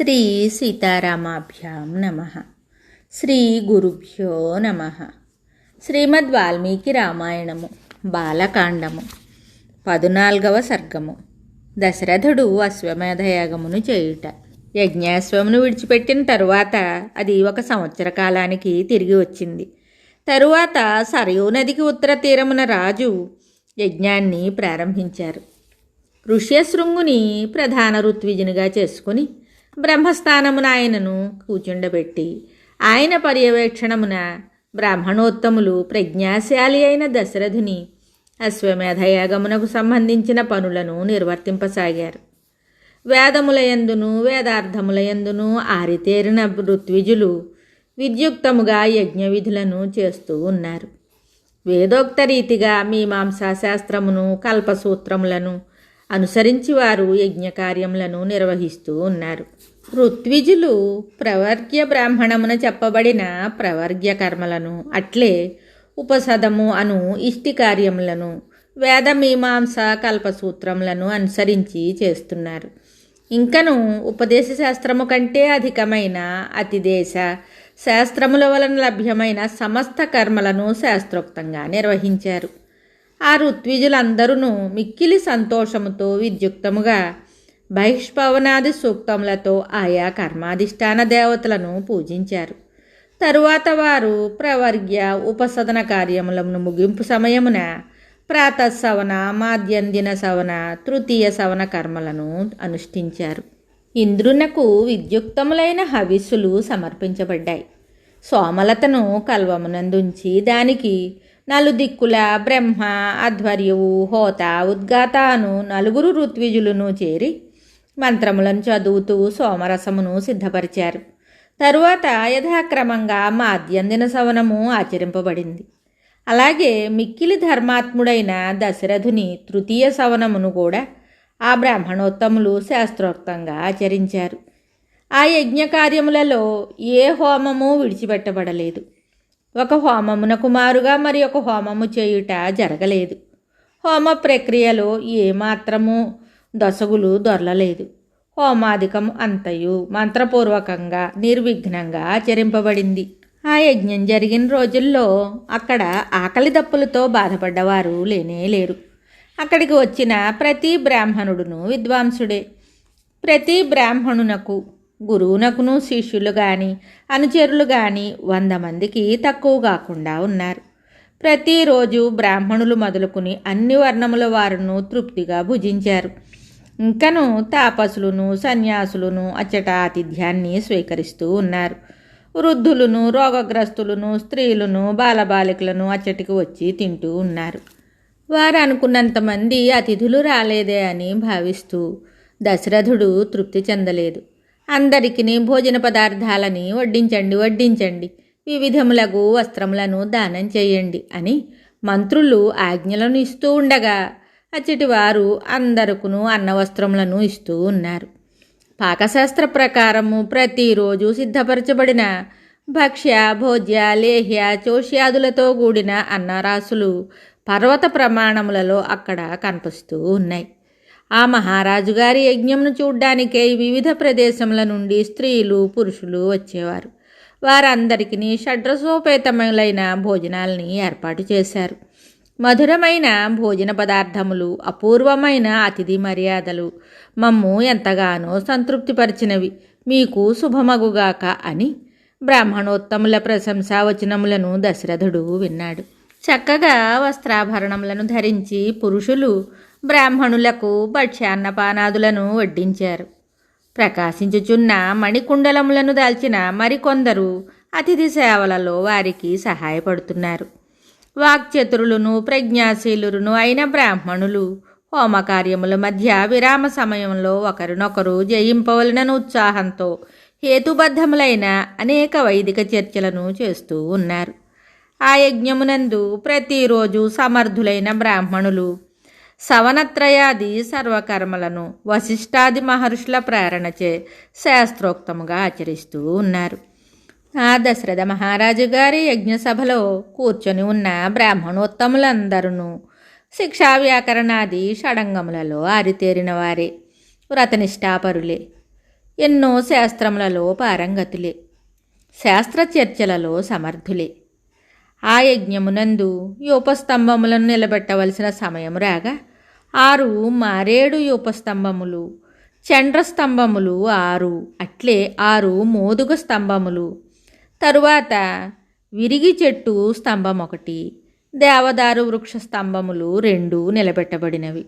శ్రీ సీతారామాభ్యాం నమః. శ్రీ గురుభ్యో నమః. శ్రీమద్ వాల్మీకి రామాయణము బాలకాండము 14వ సర్గము. దశరథుడు అశ్వమేధయాగమును చేయుట. యజ్ఞాశ్వమును విడిచిపెట్టిన తరువాత అది 1 సంవత్సర కాలానికి తిరిగి వచ్చింది. తరువాత సరయూ నదికి ఉత్తర తీరమున రాజు యజ్ఞాన్ని ప్రారంభించారు. ఋష్యశృంగుని ప్రధాన ఋత్విజునిగా చేసుకుని బ్రహ్మస్థానమున ఆయనను కూర్చుండబెట్టి ఆయన పర్యవేక్షణమున బ్రాహ్మణోత్తములు ప్రజ్ఞాశాలి అయిన దశరథుని అశ్వమేధయాగమునకు సంబంధించిన పనులను నిర్వర్తింపసాగారు. వేదములయందును వేదార్థములయందును ఆరితేరిన ఋత్విజులు విద్యుక్తముగా యజ్ఞ విధులను చేస్తూ ఉన్నారు. వేదోక్త రీతిగా మీమాంసా శాస్త్రమును కల్పసూత్రములను అనుసరించి వారు యజ్ఞకార్యములను నిర్వహిస్తూ ఉన్నారు. ఋత్విజులు ప్రవర్గ్య బ్రాహ్మణమున చెప్పబడిన ప్రవర్గ్య కర్మలను, అట్లే ఉపసదము అను ఇష్టి కార్యములను, వేదమీమాంస కల్పసూత్రములను అనుసరించి చేస్తున్నారు. ఇంకను ఉపదేశ శాస్త్రము కంటే అధికమైన అతిదేశ శాస్త్రముల వలన లభ్యమైన సమస్త కర్మలను శాస్త్రోక్తంగా నిర్వహించారు. ఆ ఋత్విజులందరూ మిక్కిలి సంతోషముతో విద్యుక్తముగా బహిష్పవనాది సూక్తములతో ఆయా కర్మాధిష్టాన దేవతలను పూజించారు. తరువాత వారు ప్రవర్గ్య ఉపసదన కార్యములను ముగింపు సమయమున ప్రాతఃసవన, మాధ్యందిన సవన, తృతీయ సవన కర్మలను అనుష్ఠించారు. ఇంద్రునకు విద్యుక్తములైన హవిస్సులు సమర్పించబడ్డాయి. సోమలతను కల్వమునందుంచి దానికి నలుదిక్కుల బ్రహ్మ, అధ్వర్యువు, హోత, ఉద్గాత అను 4 ఋత్విజులను చేరి మంత్రములను చదువుతూ సోమరసమును సిద్ధపరిచారు. తరువాత యథాక్రమంగా మాధ్యందిన సవనము ఆచరింపబడింది. అలాగే మిక్కిలి ధర్మాత్ముడైన దశరథుని తృతీయ సవనమును కూడా ఆ బ్రాహ్మణోత్తములు శాస్త్రోక్తంగా ఆచరించారు. ఆ యజ్ఞకార్యములలో ఏ హోమము విడిచిపెట్టబడలేదు. ఒక హోమమునకు మారుగా మరి ఒక హోమము చేయుట జరగలేదు. హోమ ప్రక్రియలో ఏమాత్రము దొసగులు దొరలలేదు. హోమాధికము అంతయు మంత్రపూర్వకంగా నిర్విఘ్నంగా ఆచరింపబడింది. ఆ యజ్ఞం జరిగిన రోజుల్లో అక్కడ ఆకలి దప్పులతో బాధపడ్డవారు లేనేలేరు. అక్కడికి వచ్చిన ప్రతి బ్రాహ్మణుడును విద్వాంసుడే. ప్రతి బ్రాహ్మణునకు, గురువునకును శిష్యులు కానీ అనుచరులు కానీ 100 మందికి తక్కువ కాకుండా ఉన్నారు. ప్రతిరోజు బ్రాహ్మణులు మొదలుకుని అన్ని వర్ణముల వారును తృప్తిగా భుజించారు. ఇంకను తాపసులను సన్యాసులను అచ్చట ఆతిథ్యాన్ని స్వీకరిస్తూ ఉన్నారు. వృద్ధులను, రోగగ్రస్తులను, స్త్రీలను, బాలబాలికలను అచ్చటికి వచ్చి తింటూ ఉన్నారు. వారు అనుకున్నంతమంది అతిథులు రాలేదే అని భావిస్తూ దశరథుడు తృప్తి చెందలేదు. అందరికీ భోజన పదార్థాలని వడ్డించండి, వివిధములగు వస్త్రములను దానం చేయండి అని మంత్రులు ఆజ్ఞలను ఇస్తూ ఉండగా అచ్చటి వారు అందరుకును అన్నవస్త్రములను ఇస్తూ ఉన్నారు. పాకశాస్త్ర ప్రకారము ప్రతిరోజు సిద్ధపరచబడిన భక్ష్య, భోజ్య, లేహ్య, చోష్యాదులతో కూడిన అన్నరాసులు పర్వత ప్రమాణములలో అక్కడ కనిపిస్తూ ఉన్నాయి. ఆ మహారాజు గారి యజ్ఞంను చూడ్డానికే వివిధ ప్రదేశముల నుండి స్త్రీలు, పురుషులు వచ్చేవారు. వారందరికీ షడ్రసోపేతములైన భోజనాల్ని ఏర్పాటు చేశారు. మధురమైన భోజన పదార్థములు, అపూర్వమైన అతిథి మర్యాదలు మమ్ము ఎంతగానో సంతృప్తిపరిచినవి. మీకు శుభమగుగాక అని బ్రాహ్మణోత్తముల ప్రశంసా వచనములను దశరథుడు విన్నాడు. చక్కగా వస్త్రాభరణములను ధరించి పురుషులు బ్రాహ్మణులకు భక్ష్యాన్నపానాదులను వడ్డించారు. ప్రకాశించుచున్న మణికుండలములను దాల్చిన మరికొందరు అతిథి సేవలలో వారికి సహాయపడుతున్నారు. వాక్చతురులను ప్రజ్ఞాశీలురును అయిన బ్రాహ్మణులు హోమకార్యముల మధ్య విరామ సమయంలో ఒకరినొకరు జయింపవలనను ఉత్సాహంతో హేతుబద్ధములైన అనేక వైదిక చర్చలను చేస్తూ ఉన్నారు. ఆ యజ్ఞమునందు ప్రతిరోజు సమర్థులైన బ్రాహ్మణులు సవనత్రయాది సర్వకర్మలను వశిష్ఠాది మహర్షుల ప్రేరణచే శాస్త్రోక్తముగా ఆచరిస్తూ ఉన్నారు. ఆ దశరథ మహారాజు గారి యజ్ఞసభలో కూర్చొని ఉన్న బ్రాహ్మణోత్తములందరూ శిక్షా వ్యాకరణాది షడంగములలో ఆరితేరిన వారే, వ్రతనిష్టాపరులే. ఎన్నో శాస్త్రములలో పారంగతులే, శాస్త్ర చర్చలలో సమర్థులే. ఆ యజ్ఞమునందు యూపస్తంభములను నిలబెట్టవలసిన సమయం రాగా 6 మారేడు యూపస్తంభములు, చండ్రస్తంభములు 6, అట్లే 6 మోదుగ స్తంభములు, తరువాత విరిగి చెట్టు స్తంభం 1, దేవదారు వృక్ష స్తంభములు 2 నిలబెట్టబడినవి.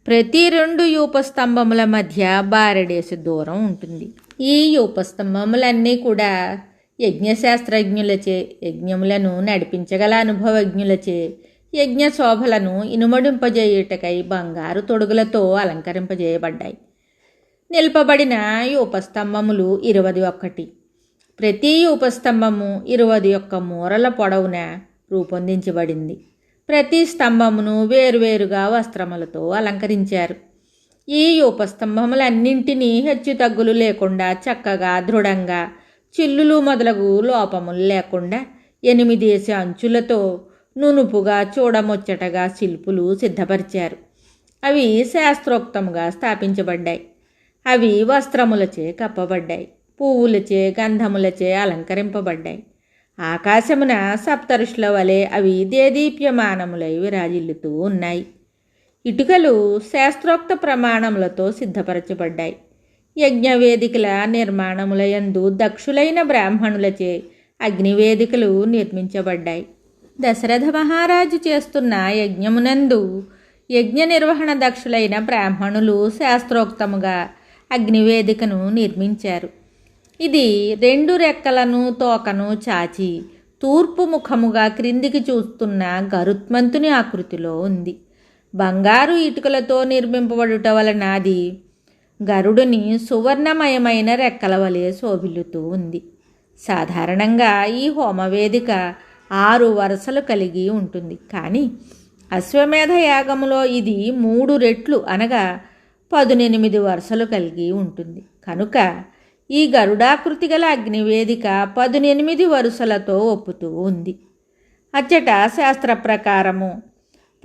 ప్రతి 2 యూపస్తంభముల మధ్య బారెడేసి దూరం ఉంటుంది. ఈ యూపస్తంభములన్నీ కూడా యజ్ఞశాస్త్రజ్ఞులచే, యజ్ఞములను నడిపించగల అనుభవజ్ఞులచే యజ్ఞ శోభలను ఇనుమడింపజేయుటకై బంగారు తొడుగులతో అలంకరింపజేయబడ్డాయి. నిల్పబడిన యూపస్తంభములు 21. ప్రతి యూపస్తంభము 21 మూరల పొడవున రూపొందించబడింది. ప్రతి స్తంభమును వేరువేరుగా వస్త్రములతో అలంకరించారు. ఈ యూపస్తంభములన్నింటినీ హెచ్చుతగ్గులు లేకుండా చక్కగా దృఢంగా, చిల్లులు మొదలగు లోపములు లేకుండా 8 అంచులతో నునుపుగా చూడముచ్చటగా శిల్పులు సిద్ధపరిచారు. అవి శాస్త్రోక్తముగా స్థాపించబడ్డాయి. అవి వస్త్రములచే కప్పబడ్డాయి, పువ్వులచే గంధములచే అలంకరింపబడ్డాయి. ఆకాశమున సప్తఋషుల వలె అవి దేదీప్యమానములై విరాజిల్లుతూ ఉన్నాయి. ఇటుకలు శాస్త్రోక్త ప్రమాణములతో సిద్ధపరచబడ్డాయి. యజ్ఞవేదికల నిర్మాణములయందు దక్షులైన బ్రాహ్మణులచే అగ్నివేదికలు నిర్మించబడ్డాయి. దశరథ మహారాజు చేస్తున్న యజ్ఞమునందు యజ్ఞ నిర్వహణ దక్షులైన బ్రాహ్మణులు శాస్త్రోక్తముగా అగ్నివేదికను నిర్మించారు. ఇది 2 రెక్కలను తోకను చాచి తూర్పు ముఖముగా క్రిందికి చూస్తున్న గరుత్మంతుని ఆకృతిలో ఉంది. బంగారు ఇటుకలతో నిర్మింపబడుట వలన అది గరుడుని సువర్ణమయమైన రెక్కల వలె శోభిల్లుతూ ఉంది. సాధారణంగా ఈ హోమవేదిక 6 వరుసలు కలిగి ఉంటుంది. కానీ అశ్వమేధ యాగములో ఇది 3 రెట్లు అనగా 18 వరుసలు కలిగి ఉంటుంది. కనుక ఈ గరుడాకృతి గల అగ్నివేదిక 18 వరుసలతో ఒప్పుతూ ఉంది. అచ్చట శాస్త్ర ప్రకారము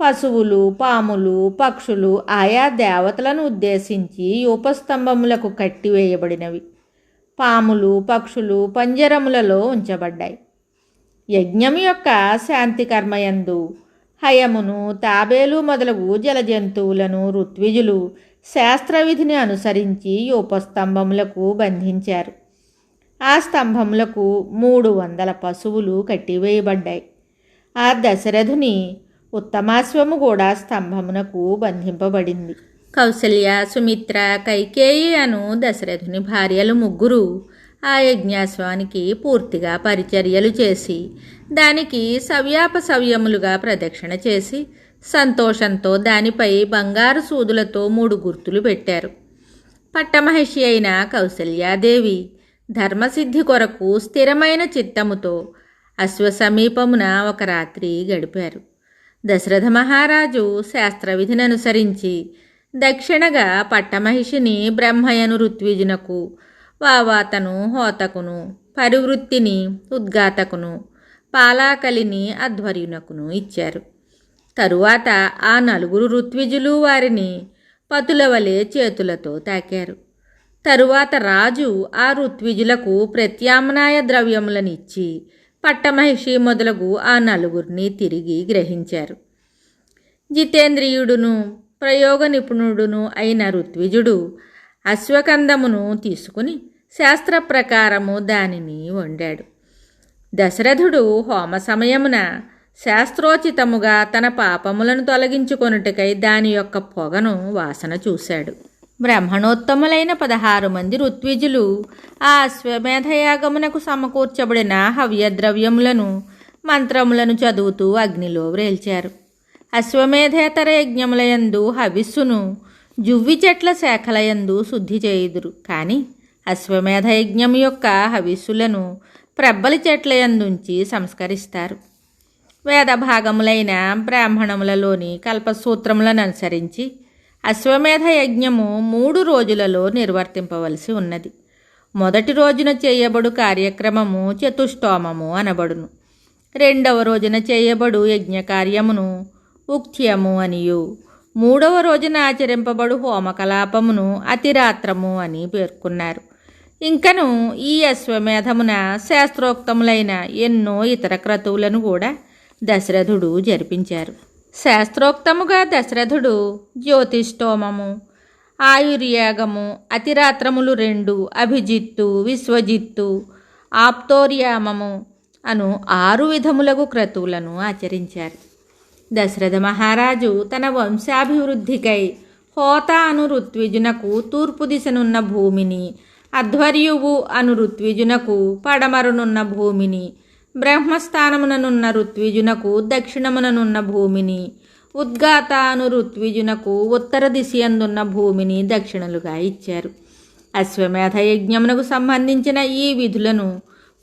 పశువులు, పాములు, పక్షులు ఆయా దేవతలను ఉద్దేశించి యూపస్తంభములకు కట్టివేయబడినవి. పాములు, పక్షులు పంజరములలో ఉంచబడ్డాయి. యజ్ఞం యొక్క శాంతి కర్మయందు హయమును, తాబేలు మొదలగు జలజంతువులను ఋత్విజులు శాస్త్రవిధిని అనుసరించి యూపస్తంభములకు బంధించారు. ఆ స్తంభములకు 300 పశువులు కట్టివేయబడ్డాయి. ఆ దశరథుని ఉత్తమాశ్వము కూడా స్తంభమునకు బంధింపబడింది. కౌసల్య, సుమిత్ర, కైకేయి అను దశరథుని భార్యలు 3 ఆ యజ్ఞాశ్వానికి పూర్తిగా పరిచర్యలు చేసి దానికి సవ్యాపసవ్యములుగా ప్రదక్షిణ చేసి సంతోషంతో దానిపై బంగారు సూదులతో 3 గుర్తులు పెట్టారు. పట్టమహిషి అయిన కౌసల్యాదేవి ధర్మసిద్ధి కొరకు స్థిరమైన చిత్తముతో అశ్వసమీపమున ఒక రాత్రి గడిపారు. దశరథ మహారాజు శాస్త్రవిధిని అనుసరించి దక్షిణగా పట్టమహిషిని బ్రహ్మయను ఋత్విజునకు, వావాతను హోతకును, పరివృత్తిని ఉద్గాతకును, పాలాకలిని అధ్వర్యునకును ఇచ్చారు. తరువాత ఆ 4 ఋత్విజులు వారిని పతుల వలె చేతులతో తాకారు. తరువాత రాజు ఆ ఋత్విజులకు ప్రత్యామ్నాయ ద్రవ్యములనిచ్చి పట్టమహిషి మొదలగు ఆ 4 తిరిగి గ్రహించారు. జితేంద్రియుడును ప్రయోగ నిపుణుడును అయిన ఋత్విజుడు అశ్వకందమును తీసుకుని శాస్త్ర ప్రకారము దానిని వండాడు. దశరథుడు హోమ సమయమున శాస్త్రోచితముగా తన పాపములను తొలగించుకొనుటకై దాని యొక్క పొగను వాసన చూశాడు. బ్రాహ్మణోత్తములైన 16 మంది ఋత్విజులు ఆ అశ్వమేధయాగమునకు సమకూర్చబడిన హవ్యద్రవ్యములను, మంత్రములను చదువుతూ అగ్నిలో వ్రేల్చారు. అశ్వమేధేతర యజ్ఞములయందు హవిస్సును జువ్వి చెట్ల శాఖలయందు శుద్ధి చేయుదురు. కానీ అశ్వమేధ యజ్ఞం యొక్క హవిస్సులను ప్రబ్బలి చెట్లయందుంచి సంస్కరిస్తారు. వేద భాగములైన బ్రాహ్మణములలోని కల్పసూత్రములను అనుసరించి అశ్వమేధ యజ్ఞము 3 రోజులలో నిర్వర్తింపవలసి ఉన్నది. మొదటి రోజున చేయబడు కార్యక్రమము చతుష్టోమము అనబడును. 2వ రోజున చేయబడు యజ్ఞకార్యమును ఉక్త్యము అనియు, 3వ రోజున ఆచరింపబడు హోమకలాపమును అతిరాత్రము అని పేర్కొన్నారు. ఇంకను ఈ అశ్వమేధమున శాస్త్రోక్తములైన ఎన్నో ఇతర క్రతువులను కూడా దశరథుడు జరిపించారు. శాస్త్రోక్తముగా దశరథుడు జ్యోతిష్టోమము, ఆయుర్యాగము, అతిరాత్రములు 2, అభిజిత్తు, విశ్వజిత్తు, ఆప్తోర్యామము అను 6 విధములగు క్రతువులను ఆచరించారు. దశరథ మహారాజు తన వంశాభివృద్ధికై హోత అను ఋత్విజునకు తూర్పు దిశనున్న భూమిని, అధ్వర్యువు అను ఋత్విజునకు పడమరునున్న భూమిని, బ్రహ్మస్థానముననున్న ఋత్విజునకు దక్షిణముననున్న భూమిని, ఉద్గాత అను ఋత్విజునకు ఉత్తర దిశయందున్న భూమిని దక్షిణలుగా ఇచ్చారు. అశ్వమేధ యజ్ఞమునకు సంబంధించిన ఈ విధులను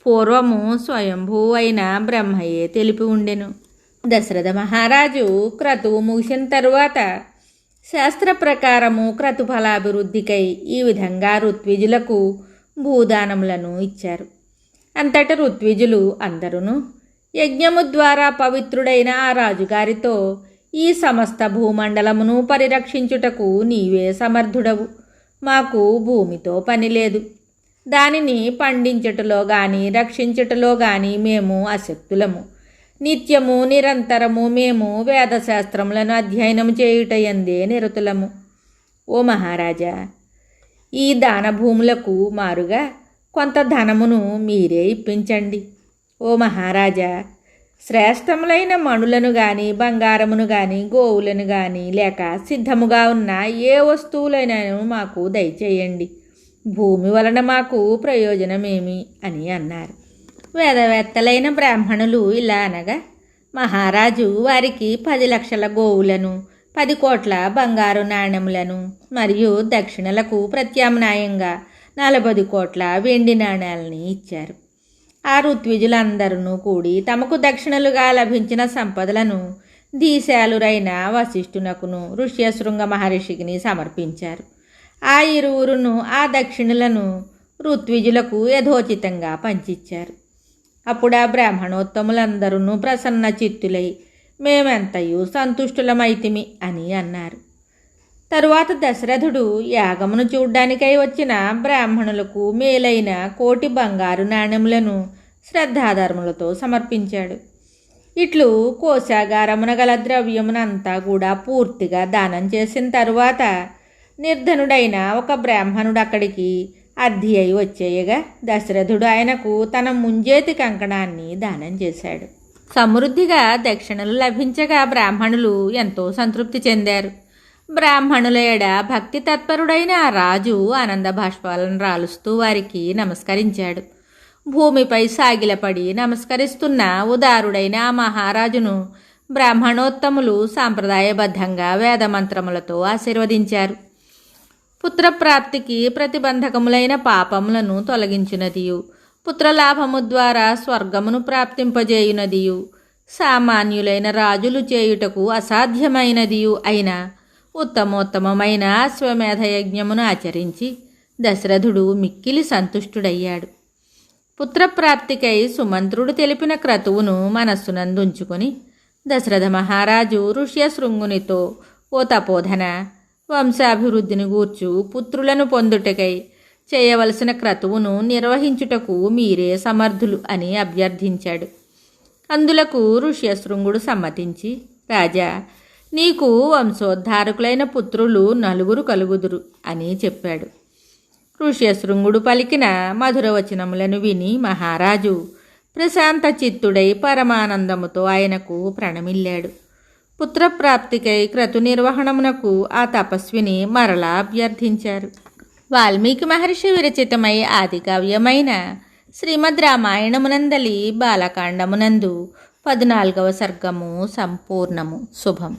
పూర్వము స్వయంభూ అయిన బ్రహ్మయే తెలిపి ఉండెను. దశరథ మహారాజు క్రతువు ముగిసిన తరువాత శాస్త్ర ప్రకారము క్రతుఫలాభివృద్ధికై ఈ విధంగా ఋత్విజులకు భూదానములను ఇచ్చారు. అంతట ఋత్విజులు అందరూ యజ్ఞము ద్వారా పవిత్రుడైన ఆ రాజుగారితో, ఈ సమస్త భూమండలమును పరిరక్షించుటకు నీవే సమర్థుడవు, మాకు భూమితో పని లేదు, దానిని పండించుటలో గాని రక్షించుటలో గాని మేము అశక్తులము, నిత్యము నిరంతరము మేము వేదశాస్త్రములను అధ్యయనం చేయుటయందే నిరతులము. ఓ మహారాజా, ఈ దానభూములకు మారుగా కొంత ధనమును మీరే ఇప్పించండి. ఓ మహారాజా, శ్రేష్టములైన మణులను గాని బంగారమును గాని గోవులను గాని లేక సిద్ధముగా ఉన్న ఏ వస్తువులైనను మాకు దయచేయండి, భూమి వలన మాకు ప్రయోజనమేమి అని అన్నారు. వేదవేత్తలైన బ్రాహ్మణులు ఇలా అనగా మహారాజు వారికి 10 లక్షల గోవులను, 10 కోట్ల బంగారు నాణెములను మరియు దక్షిణలకు ప్రత్యామ్నాయంగా 40 కోట్ల వెండి నాణేలని ఇచ్చారు. ఆ ఋత్విజులందరూ కూడి తమకు దక్షిణలుగా లభించిన సంపదలను దీశాలురైన వశిష్ఠునకును ఋష్యశృంగ మహర్షికిని సమర్పించారు. ఆ ఇరువురును ఆ దక్షిణలను ఋత్విజులకు యథోచితంగా పంచిచ్చారు. అప్పుడు ఆ బ్రాహ్మణోత్తములందరూ ప్రసన్న చిత్తులై మేమెంతయు సంతుష్టులమైతిమి అని అన్నారు. తరువాత దశరథుడు యాగమును చూడ్డానికై వచ్చిన బ్రాహ్మణులకు మేలైన 1 కోటి బంగారు నాణెములను శ్రద్ధాధర్ములతో సమర్పించాడు. ఇట్లు కోశాగారమున గల ద్రవ్యమునంతా కూడా పూర్తిగా దానం చేసిన తరువాత నిర్ధనుడైన ఒక బ్రాహ్మణుడు అక్కడికి అర్థి అయి వచ్చేయగా దశరథుడు ఆయనకు తన ముంజేతి కంకణాన్ని దానం చేశాడు. సమృద్ధిగా దక్షిణలు లభించగా బ్రాహ్మణులు ఎంతో సంతృప్తి చెందారు. బ్రాహ్మణుల ఎడ భక్తి తత్పరుడైన ఆ రాజు ఆనంద బాష్పాలను రాలుస్తూ వారికి నమస్కరించాడు. భూమిపై సాగిలపడి నమస్కరిస్తున్న ఉదారుడైన ఆ మహారాజును బ్రాహ్మణోత్తములు సాంప్రదాయబద్ధంగా వేదమంత్రములతో ఆశీర్వదించారు. పుత్రప్రాప్తికి ప్రతిబంధకములైన పాపములను తొలగించునదియు, పుత్రలాభము ద్వారా స్వర్గమును ప్రాప్తింపజేయునదియు, సామాన్యులైన రాజులు చేయుటకు అసాధ్యమైనదియు అయిన ఉత్తమోత్తమమైన అశ్వమేధ యజ్ఞమును ఆచరించి దశరథుడు మిక్కిలి సంతుష్టుడయ్యాడు. పుత్రప్రాప్తికై సుమంత్రుడు తెలిపిన క్రతువును మనస్సునందుంచుకొని దశరథ మహారాజు ఋష్యశృంగునితో, ఓ తపోధన, వంశాభివృద్ధిని గూర్చు పుత్రులను పొందుటకై చేయవలసిన క్రతువును నిర్వహించుటకు మీరే సమర్థులు అని అభ్యర్థించాడు. అందులకు ఋష్యశృంగుడు సమ్మతించి, రాజా, నీకు వంశోద్ధారకులైన పుత్రులు 4 కలుగుదురు అని చెప్పాడు. ఋష్యశృంగుడు పలికిన మధురవచనములను విని మహారాజు ప్రశాంత చిత్తుడై పరమానందముతో ఆయనకు ప్రణమిల్లాడు. పుత్రప్రాప్తికై క్రతు నిర్వహణమునకు ఆ తపస్విని మరలా అభ్యర్థించారు. వాల్మీకి మహర్షి విరచితమై ఆదికావ్యమైన శ్రీమద్ రామాయణమునందలి బాలకాండమునందు 14వ సర్గము సంపూర్ణము. శుభం.